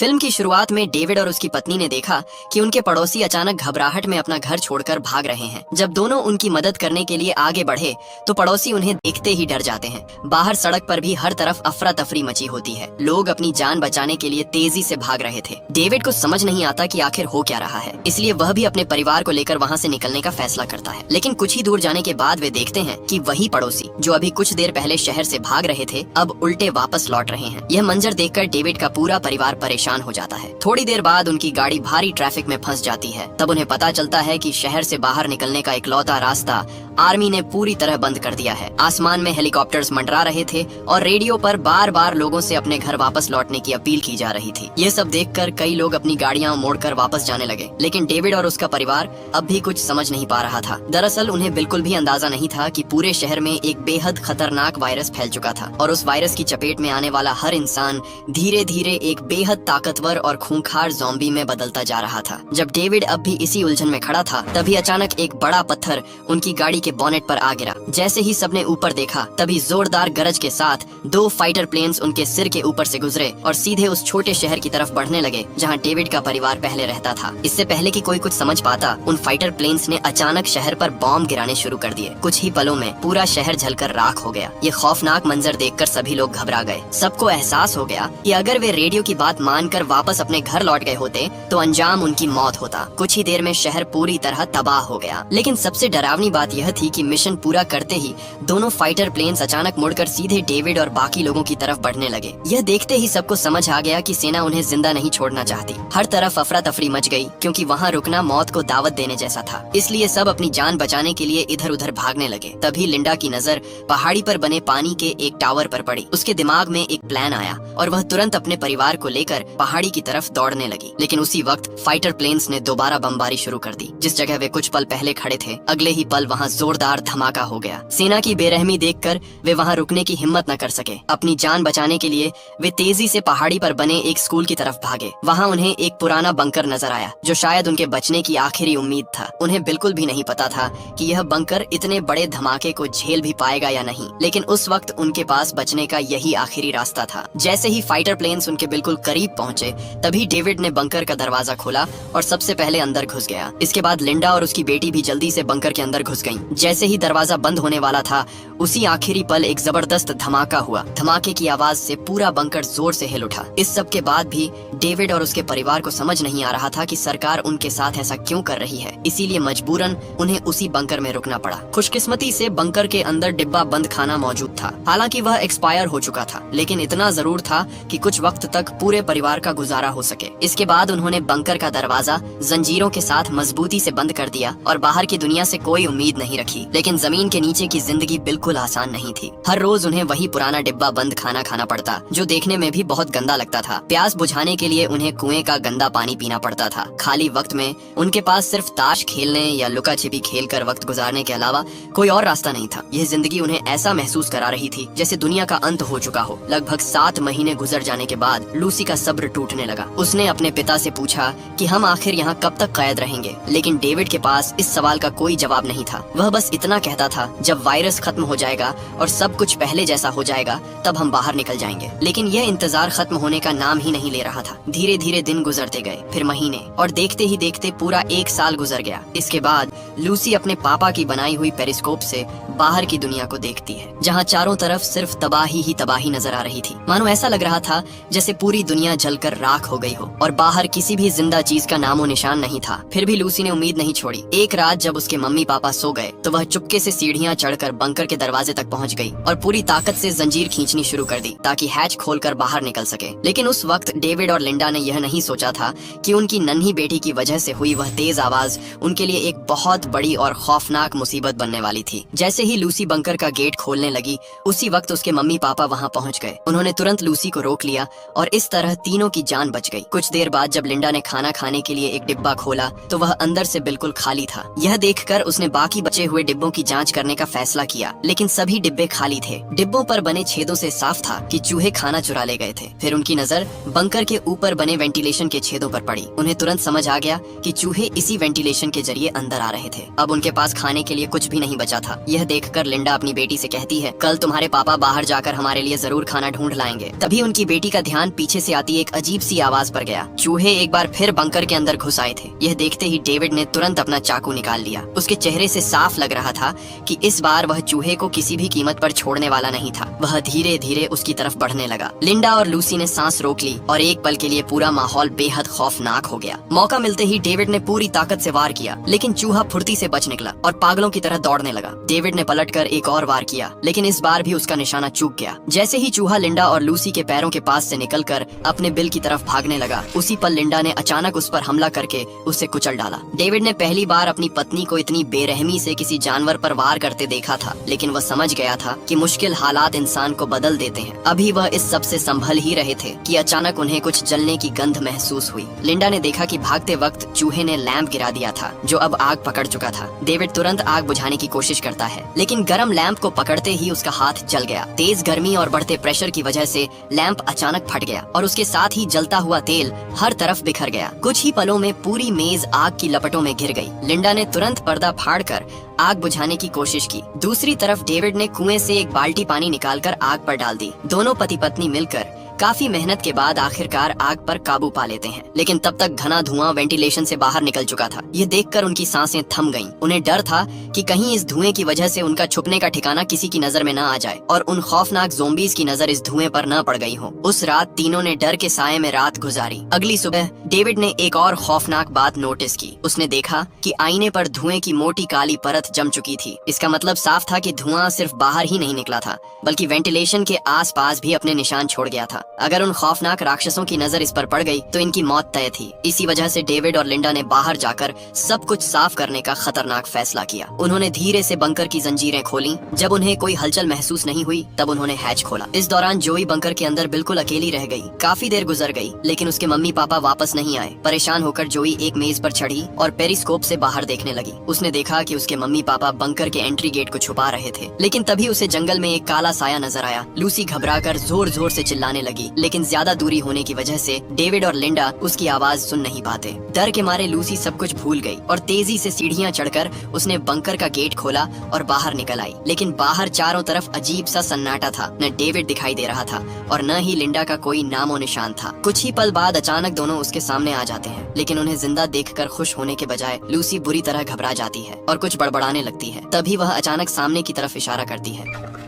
Film की शुरुआत में डेविड और उसकी पत्नी ने देखा कि उनके पड़ोसी अचानक घबराहट में अपना घर छोड़कर भाग रहे हैं। जब दोनों उनकी मदद करने के लिए आगे बढ़े तो पड़ोसी उन्हें देखते ही डर जाते हैं। बाहर सड़क पर भी हर तरफ अफरा तफरी मची होती है। लोग अपनी जान बचाने के लिए तेजी से भाग रहे थे। डेविड को समझ नहीं आता कि आखिर हो क्या रहा है, इसलिए वह भी अपने परिवार को लेकर वहाँ से निकलने का फैसला करता है। लेकिन कुछ ही दूर जाने के बाद वे देखते हैं कि वही पड़ोसी जो अभी कुछ देर पहले शहर से भाग रहे थे अब उल्टे वापस लौट रहे हैं। यह मंजर देखकर डेविड का पूरा परिवार परेशान हो जाता है। थोड़ी देर बाद उनकी गाड़ी भारी ट्रैफिक में फंस जाती है। तब उन्हें पता चलता है कि शहर से बाहर निकलने का इकलौता रास्ता आर्मी ने पूरी तरह बंद कर दिया है। आसमान में हेलीकॉप्टर्स मंडरा रहे थे और रेडियो पर बार बार लोगों से अपने घर वापस लौटने की अपील की जा रही थी। ये सब देखकर कई लोग अपनी गाड़ियां मोड़कर वापस जाने लगे, लेकिन डेविड और उसका परिवार अब भी कुछ समझ नहीं पा रहा था। दरअसल उन्हें बिल्कुल भी अंदाजा नहीं था कि पूरे शहर में एक बेहद खतरनाक वायरस फैल चुका था और उस वायरस की चपेट में आने वाला हर इंसान धीरे धीरे एक बेहद ताकतवर और खूंखार ज़ॉम्बी में बदलता जा रहा था। जब डेविड अब भी इसी उलझन में खड़ा था, तभी अचानक एक बड़ा पत्थर उनकी गाड़ी के बोनेट पर आ गिरा। जैसे ही सबने ऊपर देखा, तभी जोरदार गरज के साथ 2 फाइटर प्लेन्स उनके सिर के ऊपर से गुजरे और सीधे उस छोटे शहर की तरफ बढ़ने लगे जहां डेविड का परिवार पहले रहता था। इससे पहले कि कोई कुछ समझ पाता, उन फाइटर प्लेन्स ने अचानक शहर पर बॉम्ब गिराने शुरू कर दिए। कुछ ही पलों में पूरा शहर जलकर राख हो गया। ये खौफनाक मंजर देखकर सभी लोग घबरा गए। सबको एहसास हो गया कि अगर वे रेडियो की बात मानकर वापस अपने घर लौट गए होते तो अंजाम उनकी मौत होता। कुछ ही देर में शहर पूरी तरह तबाह हो गया। लेकिन सबसे डरावनी बात यह थी कि मिशन पूरा करते ही दोनों फाइटर प्लेन्स अचानक मुड़कर सीधे डेविड और बाकी लोगों की तरफ बढ़ने लगे। यह देखते ही सबको समझ आ गया कि सेना उन्हें जिंदा नहीं छोड़ना चाहती। हर तरफ अफरा तफरी मच गई क्योंकि वहाँ रुकना मौत को दावत देने जैसा था। इसलिए सब अपनी जान बचाने के लिए इधर उधर भागने लगे। तभी लिंडा की नजर पहाड़ी पर बने पानी के एक टावर पर पड़ी। उसके दिमाग में एक प्लान आया और वह तुरंत अपने परिवार को लेकर पहाड़ी की तरफ दौड़ने लगी। लेकिन उसी वक्त फाइटर प्लेन्स ने दोबारा बमबारी शुरू कर दी। जिस जगह वे कुछ पल पहले खड़े थे, अगले ही पल वहाँ जोरदार धमाका हो गया। सेना की बेरहमी देखकर वे वहाँ रुकने की हिम्मत न कर सके। अपनी जान बचाने के लिए वे तेजी से पहाड़ी पर बने एक स्कूल की तरफ भागे। वहाँ उन्हें एक पुराना बंकर नजर आया जो शायद उनके बचने की आखिरी उम्मीद था। उन्हें बिल्कुल भी नहीं पता था कि यह बंकर इतने बड़े धमाके को झेल भी पाएगा या नहीं, लेकिन उस वक्त उनके पास बचने का यही आखिरी रास्ता था। जैसे ही फाइटर प्लेन्स उनके बिल्कुल करीब पहुंचे, तभी डेविड ने बंकर का दरवाजा खोला और सबसे पहले अंदर घुस गया। इसके बाद लिंडा और उसकी बेटी भी जल्दी से बंकर के अंदर घुस गईं। जैसे ही दरवाजा बंद होने वाला था, उसी आखिरी पल एक जबरदस्त धमाका हुआ। धमाके की आवाज से पूरा बंकर जोर से हिल उठा। इस सब के बाद भी डेविड और उसके परिवार को समझ नहीं आ रहा था कि सरकार उनके साथ ऐसा क्यों कर रही है। इसीलिए मजबूरन उन्हें उसी बंकर में रुकना पड़ा। खुशकिस्मती से बंकर के अंदर डिब्बा बंद खाना मौजूद था। हालांकि वह एक्सपायर हो चुका था, लेकिन इतना जरूर था कि कुछ वक्त तक पूरे परिवार का गुजारा हो सके। इसके बाद उन्होंने बंकर का दरवाजा जंजीरों के साथ मजबूती से बंद कर दिया और बाहर की दुनिया से कोई उम्मीद नहीं रखी। लेकिन जमीन के नीचे की जिंदगी बिल्कुल आसान नहीं थी। हर रोज उन्हें वही पुराना डिब्बा बंद खाना खाना पड़ता, जो देखने में भी बहुत गंदा लगता था। प्यास बुझाने के लिए उन्हें कुएं का गंदा पानी पीना पड़ता था। खाली वक्त में उनके पास सिर्फ ताश खेलने या लुका छिपी खेल कर वक्त गुजारने के अलावा कोई और रास्ता नहीं था। यह जिंदगी उन्हें ऐसा महसूस करा रही थी जैसे दुनिया का अंत हो चुका हो। लगभग 7 महीने गुजर जाने के बाद लूसी का सब्र टूटने लगा। उसने अपने पिता से पूछा कि हम आखिर यहाँ कब तक कैद रहेंगे, लेकिन डेविड के पास इस सवाल का कोई जवाब नहीं था। वह बस इतना कहता था, जब वायरस खत्म हो जाएगा और सब कुछ पहले जैसा हो जाएगा तब हम बाहर निकल जाएंगे। लेकिन यह इंतजार खत्म होने का नाम ही नहीं ले रहा था। धीरे धीरे दिन गुजरते गए, फिर महीने, और देखते ही देखते पूरा 1 साल गुजर गया। इसके बाद लूसी अपने पापा की बनाई हुई पेरिस्कोप से बाहर की दुनिया को देखती है, जहाँ चारों तरफ सिर्फ तबाही ही तबाही नजर आ रही थी। मानो ऐसा लग रहा था जैसे पूरी दुनिया जलकर राख हो गई हो और बाहर किसी भी जिंदा चीज का नामो निशान नहीं था। फिर भी लूसी ने उम्मीद नहीं छोड़ी। एक रात जब उसके मम्मी पापा सो गए तो वह चुपके से सीढ़ियां चढ़कर बंकर के दरवाजे तक पहुंच गई और पूरी ताकत से जंजीर खींचनी शुरू कर दी ताकि हैच खोलकर बाहर निकल सके। लेकिन उस वक्त डेविड और लिंडा ने यह नहीं सोचा था कि उनकी नन्ही बेटी की वजह से हुई वह तेज आवाज उनके लिए एक बहुत बड़ी और खौफनाक मुसीबत बनने वाली थी। जैसे ही लूसी बंकर का गेट खोलने लगी, उसी वक्त उसके मम्मी पापा वहां पहुंच गए। उन्होंने तुरंत लूसी को रोक लिया और इस तरह तीनों की जान बच गई। कुछ देर बाद जब लिंडा ने खाना खाने के लिए एक डिब्बा खोला तो वह अंदर से बिल्कुल खाली था। यह देखकर उसने बाकी बचे हुए डिब्बों की जांच करने का फैसला किया, लेकिन सभी डिब्बे खाली थे। डिब्बों पर बने छेदों से साफ था कि चूहे खाना चुरा ले गए थे। फिर उनकी नजर बंकर के ऊपर बने वेंटिलेशन के छेदों पर पड़ी। उन्हें तुरंत समझ आ गया कि चूहे इसी वेंटिलेशन के जरिए अंदर आ रहे थे। अब उनके पास खाने के लिए कुछ भी नहीं बचा था। यह देखकर लिंडा अपनी बेटी से कहती है, कल तुम्हारे पापा बाहर जाकर हमारे लिए जरूर खाना ढूंढ लाएंगे। तभी उनकी बेटी का ध्यान पीछे से आती एक एक अजीब सी आवाज पर गया। चूहे एक बार फिर बंकर के अंदर घुस आए थे। यह देखते ही डेविड ने तुरंत अपना चाकू निकाल लिया। उसके चेहरे से साफ लग रहा था कि इस बार वह चूहे को किसी भी कीमत पर छोड़ने वाला नहीं था। वह धीरे धीरे उसकी तरफ बढ़ने लगा। लिंडा और लूसी ने सांस रोक ली और एक पल के लिए पूरा माहौल बेहद खौफनाक हो गया। मौका मिलते ही डेविड ने पूरी ताकत से वार किया, लेकिन चूहा फुर्ती से बच निकला और पागलों की तरह दौड़ने लगा। डेविड ने पलटकर एक और वार किया, लेकिन इस बार भी उसका निशाना चूक गया। जैसे ही चूहा लिंडा और लूसी के पैरों के पास से निकलकर अपने बिल की तरफ भागने लगा, उसी पल लिंडा ने अचानक उस पर हमला करके उसे कुचल डाला। डेविड ने पहली बार अपनी पत्नी को इतनी बेरहमी से किसी जानवर पर वार करते देखा था, लेकिन वह समझ गया था कि मुश्किल हालात इंसान को बदल देते हैं। अभी वह इस सब से संभल ही रहे थे कि अचानक उन्हें कुछ जलने की गंध महसूस हुई। लिंडा ने देखा कि भागते वक्त चूहे ने लैंप गिरा दिया था, जो अब आग पकड़ चुका था। डेविड तुरंत आग बुझाने की कोशिश करता है, लेकिन गर्म लैंप को पकड़ते ही उसका हाथ जल गया। तेज गर्मी और बढ़ते प्रेशर की वजह से लैंप अचानक फट गया और उसके साथ ही जलता हुआ तेल हर तरफ बिखर गया। कुछ ही पलों में पूरी मेज आग की लपटों में घिर गई। लिंडा ने तुरंत पर्दा फाड़कर आग बुझाने की कोशिश की। दूसरी तरफ डेविड ने कुएं से एक बाल्टी पानी निकालकर आग पर डाल दी। दोनों पति पत्नी मिलकर काफी मेहनत के बाद आखिरकार आग पर काबू पा लेते हैं, लेकिन तब तक घना धुआं वेंटिलेशन से बाहर निकल चुका था। ये देखकर उनकी सांसें थम गईं। उन्हें डर था कि कहीं इस धुएं की वजह से उनका छुपने का ठिकाना किसी की नजर में न आ जाए और उन खौफनाक ज़ोंबीज़ की नजर इस धुएं पर न पड़ गई हो। उस रात तीनों ने डर के साये में रात गुजारी। अगली सुबह डेविड ने एक और खौफनाक बात नोटिस की। उसने देखा कि आईने पर धुएं की मोटी काली परत जम चुकी थी। इसका मतलब साफ था कि धुआं सिर्फ बाहर ही नहीं निकला था, बल्कि वेंटिलेशन के आसपास भी अपने निशान छोड़ गया था। अगर उन खौफनाक राक्षसों की नजर इस पर पड़ गई तो इनकी मौत तय थी। इसी वजह से डेविड और लिंडा ने बाहर जाकर सब कुछ साफ करने का खतरनाक फैसला किया। उन्होंने धीरे से बंकर की जंजीरें खोली। जब उन्हें कोई हलचल महसूस नहीं हुई, तब उन्होंने हैच खोला। इस दौरान जोई बंकर के अंदर बिल्कुल अकेली रह गई। काफी देर गुजर गई, लेकिन उसके मम्मी पापा वापस नहीं आए। परेशान होकर जोई एक मेज पर चढ़ी और पेरिस्कोप से बाहर देखने लगी। उसने देखा कि उसके मम्मी पापा बंकर के एंट्री गेट को छुपा रहे थे, लेकिन तभी उसे जंगल में एक काला साया नजर आया। लूसी घबराकर जोर जोर से चिल्लाने लगी, लेकिन ज्यादा दूरी होने की वजह से डेविड और लिंडा उसकी आवाज सुन नहीं पाते। डर के मारे लूसी सब कुछ भूल गई और तेजी से सीढ़ियां चढ़कर उसने बंकर का गेट खोला और बाहर निकल आई। लेकिन बाहर चारों तरफ अजीब सा सन्नाटा था। न डेविड दिखाई दे रहा था और न ही लिंडा का कोई नामो निशान था। कुछ ही पल बाद अचानक दोनों उसके सामने आ जाते हैं, लेकिन उन्हें जिंदा देखकर खुश होने के बजाय लूसी बुरी तरह घबरा जाती है और कुछ बड़बड़ाने लगती है। तभी वह अचानक सामने की तरफ इशारा करती है।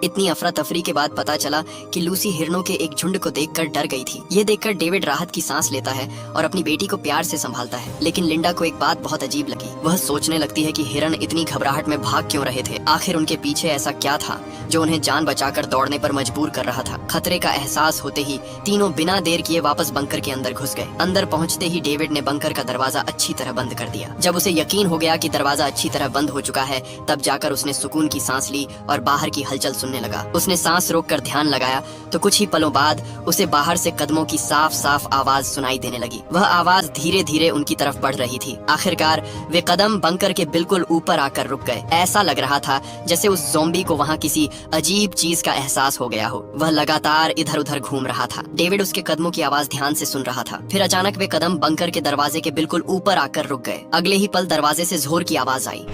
इतनी अफरा तफरी के बाद पता चला कि लूसी हिरणों के एक झुंड को देखकर डर गई थी। ये देखकर डेविड राहत की सांस लेता है और अपनी बेटी को प्यार से संभालता है। लेकिन लिंडा को एक बात बहुत अजीब लगी। वह सोचने लगती है कि हिरण इतनी घबराहट में भाग क्यों रहे थे। आखिर उनके पीछे ऐसा क्या था जो उन्हें जान बचाकर दौड़ने पर मजबूर कर रहा था। खतरे का एहसास होते ही तीनों बिना देर किए वापस बंकर के अंदर घुस गए। अंदर पहुंचते ही डेविड ने बंकर का दरवाजा अच्छी तरह बंद कर दिया। जब उसे यकीन हो गया कि दरवाजा अच्छी तरह बंद हो चुका है, तब जाकर उसने सुकून की सांस ली और बाहर की हलचल सुनने लगा। उसने सांस रोककर ध्यान लगाया तो कुछ ही पलों बाद उसे बाहर से कदमों की साफ साफ आवाज सुनाई देने लगी। वह आवाज धीरे धीरे उनकी तरफ बढ़ रही थी। आखिरकार वे कदम बंकर के बिल्कुल ऊपर आकर रुक गए। ऐसा लग रहा था जैसे उस ज़ोंबी को वहाँ किसी अजीब चीज का एहसास हो गया हो। वह लगातार इधर उधर घूम रहा था। डेविड उसके कदमों की आवाज ध्यान से सुन रहा था। फिर अचानक वे कदम बंकर के दरवाजे के बिल्कुल ऊपर आकर रुक गए। अगले ही पल दरवाजे से जोर की आवाज आई।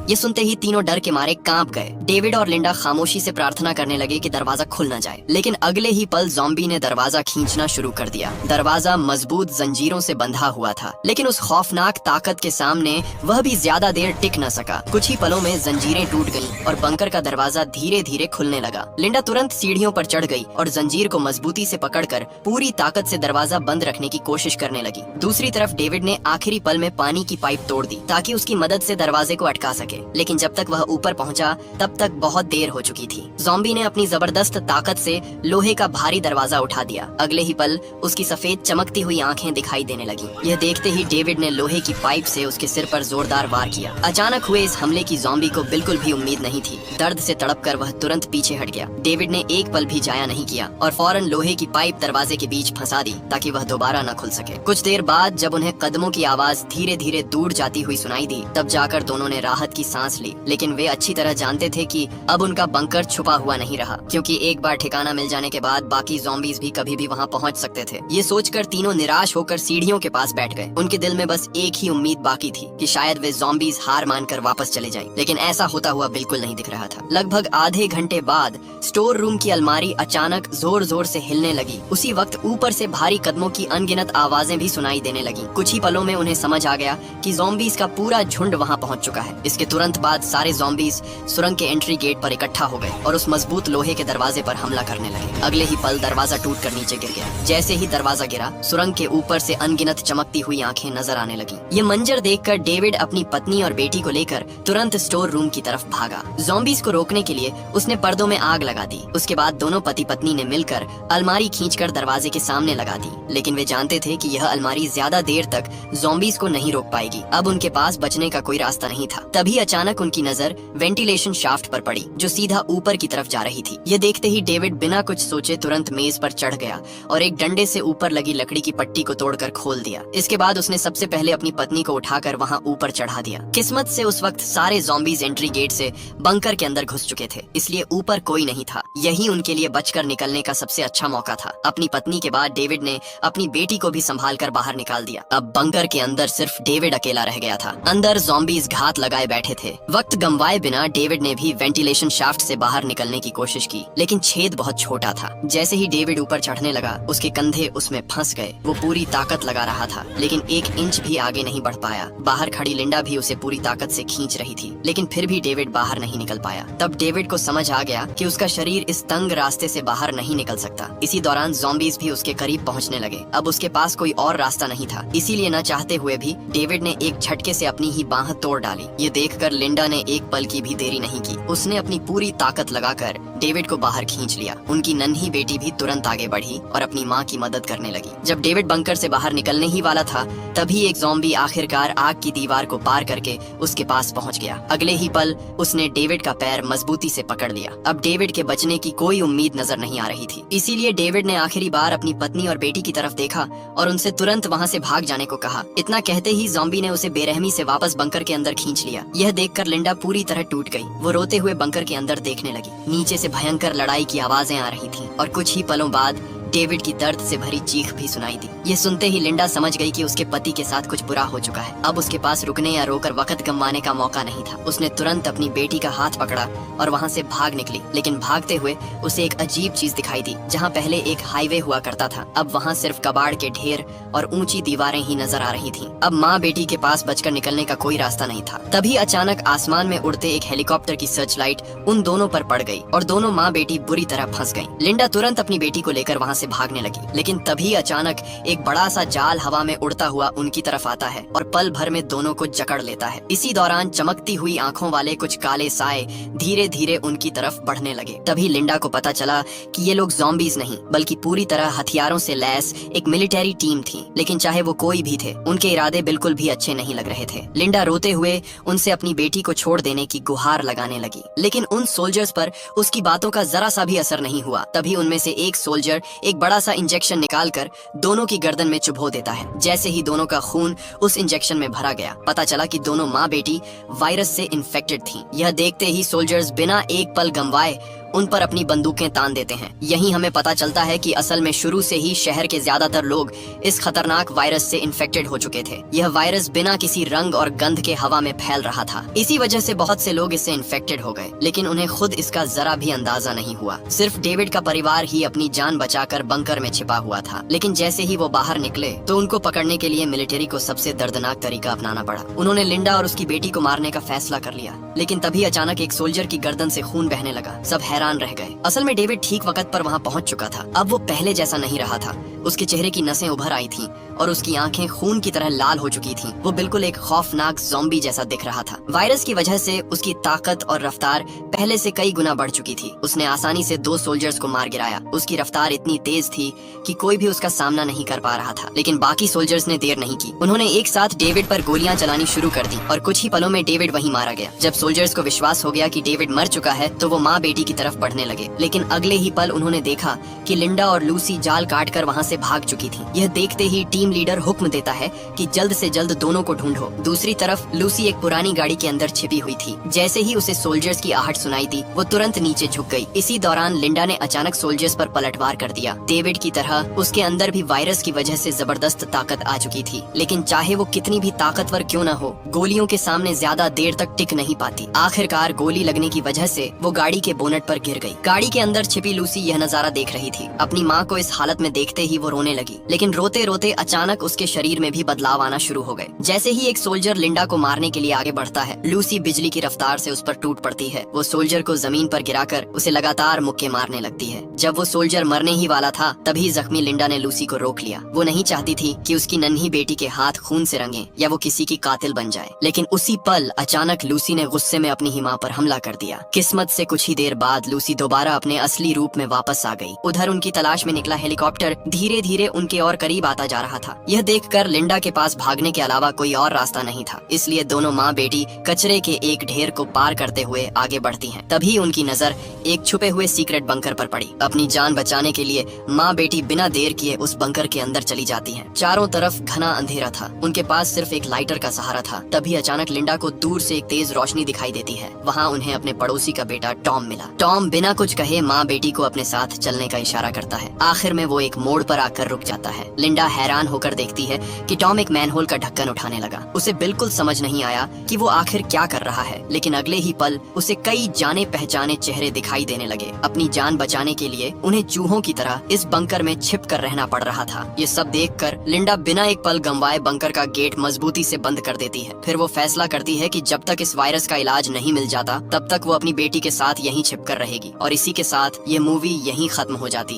ये सुनते ही तीनों डर के मारे कांप गए। डेविड और लिंडा खामोशी से प्रार्थना करने लगे कि दरवाजा खुल न जाए, लेकिन अगले ही पल ज़ॉम्बी ने दरवाजा खींचना शुरू कर दिया। दरवाजा मजबूत जंजीरों से बंधा हुआ था, लेकिन उस खौफनाक ताकत के सामने वह भी ज्यादा देर टिक न सका। कुछ ही पलों में जंजीरें टूट गईं और बंकर का दरवाजा धीरे धीरे खुलने लगा। लिंडा तुरंत सीढ़ियों पर चढ़ गई और जंजीर को मजबूती से पकड़कर पूरी ताकत से दरवाजा बंद रखने की कोशिश करने लगी। दूसरी तरफ डेविड ने आखिरी पल में पानी की पाइप तोड़ दी ताकि उसकी मदद से दरवाजे को अटका सके, लेकिन जब तक वह ऊपर पहुंचा तब तक बहुत देर हो चुकी थी। ज़ॉम्बी ने अपनी जबरदस्त ताकत से लोहे का भारी दरवाजा उठा दिया। अगले ही पल उसकी सफेद चमकती हुई आंखें दिखाई देने लगी। यह देखते ही डेविड ने लोहे की पाइप से उसके सिर पर जोरदार वार किया। अचानक हुए इस हमले की ज़ॉम्बी को बिल्कुल भी उम्मीद नहीं थी। दर्द से तड़पकर वह तुरंत पीछे हट गया। डेविड ने एक पल भी जाया नहीं किया और फौरन लोहे की पाइप दरवाजे के बीच फंसा दी ताकि वह दोबारा न खुल सके। कुछ देर बाद जब उन्हें कदमों की आवाज धीरे धीरे दूर जाती हुई सुनाई दी, तब जाकर दोनों ने राहत की सांस ली, लेकिन वे अच्छी तरह जानते थे कि अब उनका बंकर छुपा हुआ नहीं रहा, क्योंकि एक बार ठिकाना मिल जाने के बाद बाकी ज़ॉम्बीज़ भी कभी भी वहां पहुंच सकते थे। ये सोचकर तीनों निराश होकर सीढ़ियों के पास बैठ गए। उनके दिल में बस एक ही उम्मीद बाकी थी कि शायद वे ज़ॉम्बीज़ हार मानकर वापस चले जाएं, लेकिन ऐसा होता हुआ बिल्कुल नहीं दिख रहा था। लगभग आधे घंटे बाद स्टोर रूम की अलमारी अचानक जोर जोर से हिलने लगी। उसी वक्त ऊपर से भारी कदमों की अनगिनत आवाजें भी सुनाई देने लगी। कुछ ही पलों में उन्हें समझ आ गया कि ज़ॉम्बीज़ का पूरा झुंड वहां पहुंच चुका है। इसके तुरंत बाद सारे ज़ॉम्बीज़ सुरंग के एंट्री गेट पर इकट्ठा हो गए और उस मजबूत लोहे के दरवाजे पर हमला करने लगे। अगले ही पल दरवाजा टूटकर नीचे गिर गया। जैसे ही दरवाजा गिरा, सुरंग के ऊपर से अनगिनत चमकती हुई आंखें नजर आने लगी। ये मंजर देखकर डेविड अपनी पत्नी और बेटी को लेकर तुरंत स्टोर रूम की तरफ भागा। ज़ॉम्बीज़ को रोकने के लिए उसने पर्दों में आग लगा दी। उसके बाद दोनों पति पत्नी ने मिलकर अलमारी खींचकर दरवाजे के सामने लगा दी, लेकिन वे जानते थे कि यह अलमारी ज्यादा देर तक ज़ॉम्बीज़ को नहीं रोक पाएगी। अब उनके पास बचने का कोई रास्ता नहीं था। तभी अचानक उनकी नजर वेंटिलेशन शाफ्ट पर पड़ी, जो सीधा ऊपर की तरफ जा रही थी। यह देखते ही डेविड बिना कुछ सोचे तुरंत मेज पर चढ़ गया और एक डंडे से ऊपर लगी लकड़ी की पट्टी को तोड़कर खोल दिया। इसके बाद उसने सबसे पहले अपनी पत्नी को उठाकर वहां ऊपर चढ़ा दिया। किस्मत से उस वक्त सारे ज़ॉम्बीज़ एंट्री गेट से बंकर के अंदर घुस चुके थे, इसलिए ऊपर कोई नहीं था। यही उनके लिए बचकर निकलने का सबसे अच्छा मौका था। अपनी पत्नी के बाद डेविड ने अपनी बेटी को भी संभालकर बाहर निकाल दिया। अब बंकर के अंदर सिर्फ डेविड अकेला रह गया था। अंदर ज़ॉम्बीज़ घात लगाए बैठे थे। वक्त गंवाए बिना डेविड ने भी वेंटिलेशन शाफ्ट से बाहर निकलने की कोशिश की, लेकिन छेद बहुत छोटा था। जैसे ही डेविड ऊपर चढ़ने लगा, उसके कंधे उसमें फंस गए। वो पूरी ताकत लगा रहा था, लेकिन 1 इंच भी आगे नहीं बढ़ पाया। बाहर खड़ी लिंडा भी उसे पूरी ताकत से खींच रही थी, लेकिन फिर भी डेविड बाहर नहीं निकल पाया। तब डेविड को समझ आ गया कि उसका शरीर इस तंग रास्ते से बाहर नहीं निकल सकता। इसी दौरान ज़ॉम्बीज़ भी उसके करीब पहुंचने लगे। अब उसके पास कोई और रास्ता नहीं था, इसीलिए न चाहते हुए भी डेविड ने एक झटके से अपनी ही बांह तोड़ डाली। ये देखकर लिंडा ने एक पल की भी देरी नहीं की। उसने अपनी पूरी ताकत लगाकर डेविड को बाहर खींच लिया। उनकी नन्ही बेटी भी तुरंत आगे बढ़ी और अपनी माँ की मदद करने लगी। जब डेविड बंकर से बाहर निकलने ही वाला था, तभी एक ज़ॉम्बी आखिरकार आग की दीवार को पार करके उसके पास पहुंच गया। अगले ही पल उसने डेविड का पैर मजबूती से पकड़ लिया। अब डेविड के बचने की कोई उम्मीद नजर नहीं आ रही थी, इसीलिए डेविड ने आखिरी बार अपनी पत्नी और बेटी की तरफ देखा और उनसे तुरंत वहां से भाग जाने को कहा। इतना कहते ही ज़ॉम्बी ने उसे बेरहमी से वापस बंकर के अंदर खींच लिया। यह देखकर लिंडा पूरी तरह टूट गई। वो रोते हुए बंकर के अंदर देखने लगी। नीचे से भयंकर लड़ाई की आवाजें आ रही थीं और कुछ ही पलों बाद डेविड की दर्द से भरी चीख भी सुनाई दी। ये सुनते ही लिंडा समझ गई कि उसके पति के साथ कुछ बुरा हो चुका है। अब उसके पास रुकने या रोकर वक्त गंवाने का मौका नहीं था। उसने तुरंत अपनी बेटी का हाथ पकड़ा और वहां से भाग निकली, लेकिन भागते हुए उसे एक अजीब चीज दिखाई दी। जहां पहले एक हाईवे हुआ करता था, अब वहां सिर्फ कबाड़ के ढेर और ऊंची दीवारें ही नजर आ रही थीं। अब माँ बेटी के पास बचकर निकलने का कोई रास्ता नहीं था। तभी अचानक आसमान में उड़ते एक हेलीकॉप्टर की सर्च लाइट उन दोनों पर पड़ गई और दोनों माँ बेटी बुरी तरह फंस गईं। लिंडा तुरंत अपनी बेटी को लेकर वहां से भागने लगी, लेकिन तभी अचानक एक बड़ा सा जाल हवा में उड़ता हुआ उनकी तरफ आता है और पल भर में दोनों को जकड़ लेता है। इसी दौरान चमकती हुई आंखों वाले कुछ काले साए धीरे धीरे उनकी तरफ बढ़ने लगे। तभी लिंडा को पता चला कि ये लोग ज़ॉम्बीज़ नहीं, बल्कि पूरी तरह हथियारों से लैस एक मिलिट्री टीम थी। लेकिन चाहे वो कोई भी थे, उनके इरादे बिल्कुल भी अच्छे नहीं लग रहे थे। लिंडा रोते हुए उनसे अपनी बेटी को छोड़ देने की गुहार लगाने लगी, लेकिन उन सोल्जर्स पर उसकी बातों का जरा सा भी असर नहीं हुआ। तभी उनमें से एक सोल्जर एक बड़ा सा इंजेक्शन निकालकर दोनों की गर्दन में चुभो देता है। जैसे ही दोनों का खून उस इंजेक्शन में भरा गया, पता चला कि दोनों माँ बेटी वायरस से इन्फेक्टेड थीं। यह देखते ही सोल्जर्स बिना एक पल गंवाए उन पर अपनी बंदूकें तान देते हैं। यही हमें पता चलता है कि असल में शुरू से ही शहर के ज्यादातर लोग इस खतरनाक वायरस से इन्फेक्टेड हो चुके थे। यह वायरस बिना किसी रंग और गंध के हवा में फैल रहा था। इसी वजह से बहुत से लोग इससे इन्फेक्टेड हो गए, लेकिन उन्हें खुद इसका जरा भी अंदाजा नहीं हुआ। सिर्फ डेविड का परिवार ही अपनी जान बचाकर बंकर में छिपा हुआ था। लेकिन जैसे ही वो बाहर निकले तो उनको पकड़ने के लिए मिलिट्री को सबसे दर्दनाक तरीका अपनाना पड़ा। उन्होंने लिंडा और उसकी बेटी को मारने का फैसला कर लिया, लेकिन तभी अचानक एक सोल्जर की गर्दन से खून बहने लगा। सब हैरान रह गए। असल में डेविड ठीक वक्त पर वहां पहुंच चुका था। अब वो पहले जैसा नहीं रहा था। उसके चेहरे की नसें उभर आई थीं और उसकी आंखें खून की तरह लाल हो चुकी थीं। वो बिल्कुल एक खौफनाक ज़ॉम्बी जैसा दिख रहा था। वायरस की वजह से उसकी ताकत और रफ्तार पहले से कई गुना बढ़ चुकी थी। उसने आसानी से 2 सोल्जर्स को मार गिराया। उसकी रफ्तार इतनी तेज थी कि कोई भी उसका सामना नहीं कर पा रहा था। लेकिन बाकी सोल्जर्स ने देर नहीं की। उन्होंने एक साथ डेविड पर गोलियां चलानी शुरू कर दी और कुछ ही पलों में डेविड वहीं मारा गया। जब सोल्जर्स को विश्वास हो गया कि डेविड मर चुका है, तो वो माँ बेटी की तरफ बढ़ने लगे। लेकिन अगले ही पल उन्होंने देखा कि लिंडा और लूसी जाल काटकर वहां से भाग चुकी थी। यह देखते ही टीम लीडर हुक्म देता है कि जल्द से जल्द दोनों को ढूंढो। दूसरी तरफ लूसी एक पुरानी गाड़ी के अंदर छिपी हुई थी। जैसे ही उसे सोल्जर्स की आहट सुनाई दी, वो तुरंत नीचे झुक गई। इसी दौरान लिंडा ने अचानक सोल्जर्स पर पलटवार कर दिया। डेविड की तरह उसके अंदर भी वायरस की वजह से जबरदस्त ताकत आ चुकी थी, लेकिन चाहे वो कितनी भी ताकतवर क्यों न हो, गोलियों के सामने ज्यादा देर तक टिक नहीं पाती। आखिरकार गोली लगने की वजह से वो गाड़ी के बोनट पर गिर गई। गाड़ी के अंदर छिपी लूसी यह नजारा देख रही थी। अपनी माँ को इस हालत में देखते ही वो रोने लगी, लेकिन रोते रोते अचानक उसके शरीर में भी बदलाव आना शुरू हो गए। जैसे ही एक सोल्जर लिंडा को मारने के लिए आगे बढ़ता है, लूसी बिजली की रफ्तार से उस पर टूट पड़ती है। वो सोल्जर को जमीन पर गिराकर उसे लगातार मुक्के मारने लगती है। जब वो सोल्जर मरने ही वाला था, तभी जख्मी लिंडा ने लूसी को रोक लिया। वो नहीं चाहती थी कि उसकी नन्ही बेटी के हाथ खून से रंगे या वो किसी की कातिल बन जाए। लेकिन उसी पल अचानक लूसी ने गुस्से में अपनी ही माँ पर हमला कर दिया। किस्मत से कुछ ही देर बाद लूसी दोबारा अपने असली रूप में वापस आ गई। उधर उनकी तलाश में निकला हेलीकॉप्टर धीरे धीरे उनके और करीब आता जा रहा था। यह देखकर लिंडा के पास भागने के अलावा कोई और रास्ता नहीं था, इसलिए दोनों माँ बेटी कचरे के एक ढेर को पार करते हुए आगे बढ़ती हैं। तभी उनकी नजर एक छुपे हुए सीक्रेट बंकर पर पड़ी। अपनी जान बचाने के लिए माँ बेटी बिना देर किए उस बंकर के अंदर चली जाती हैं। चारों तरफ घना अंधेरा था, उनके पास सिर्फ एक लाइटर का सहारा था। तभी अचानक लिंडा को दूर से एक तेज रोशनी दिखाई देती है। वहाँ उन्हें अपने पड़ोसी का बेटा टॉम मिला। टॉम बिना कुछ कहे माँ बेटी को अपने साथ चलने का इशारा करता है। आखिर में वो एक मोड़ पर आकर रुक जाता है। लिंडा हैरान होकर देखती है कि टॉम एक मैनहोल का ढक्कन उठाने लगा। उसे बिल्कुल समझ नहीं आया कि वो आखिर क्या कर रहा है, लेकिन अगले ही पल उसे कई जाने पहचाने चेहरे दिखाई देने लगे। अपनी जान बचाने के लिए उन्हें चूहों की तरह इस बंकर में छिप कर रहना पड़ रहा था। ये सब देखकर लिंडा बिना एक पल गंवाए बंकर का गेट मजबूती से बंद कर देती है। फिर वो फैसला करती है कि जब तक इस वायरस का इलाज नहीं मिल जाता, तब तक वो अपनी बेटी के साथ यहीं छिपकर रहेगी। और इसी के साथ ये मूवी यहीं खत्म हो जाती है।